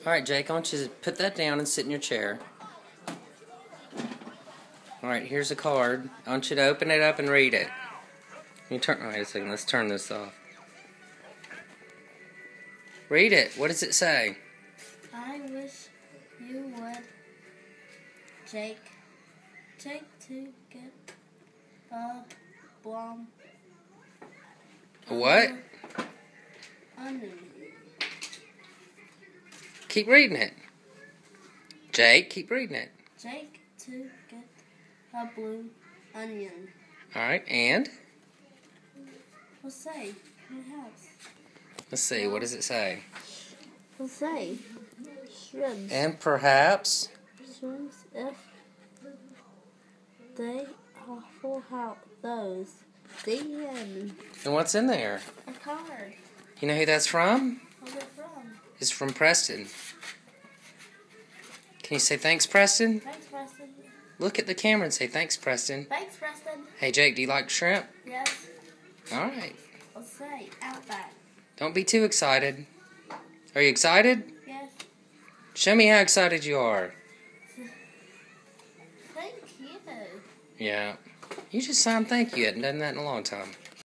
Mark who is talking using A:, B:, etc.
A: Alright, Jake, I want you to put that down and sit in your chair. Alright, here's a card. I want you to open it up and read it. Wait a second, let's turn this off. Read it. What does it say?
B: I wish you would, Jake, to get a blonde.
A: What?
B: Onion.
A: Keep reading it. Jake, keep reading it.
B: Jake to get a blue onion.
A: Alright, and?
B: We'll say, perhaps.
A: Let's see, what does it say?
B: We'll say, shrimps.
A: And perhaps?
B: Shrimps if they are full out those. The end.
A: And what's in there?
B: A card.
A: You know who that's from?
B: Where's it from?
A: It's from Preston. Can you say thanks, Preston?
B: Thanks, Preston.
A: Look at the camera and say thanks, Preston.
B: Thanks, Preston.
A: Hey, Jake, do you like shrimp?
B: Yes.
A: Alright.
B: We'll say, Outback.
A: Don't be too excited. Are you excited?
B: Yes.
A: Show me how excited you are.
B: Thank you.
A: Yeah. You just signed thank you. I hadn't done that in a long time.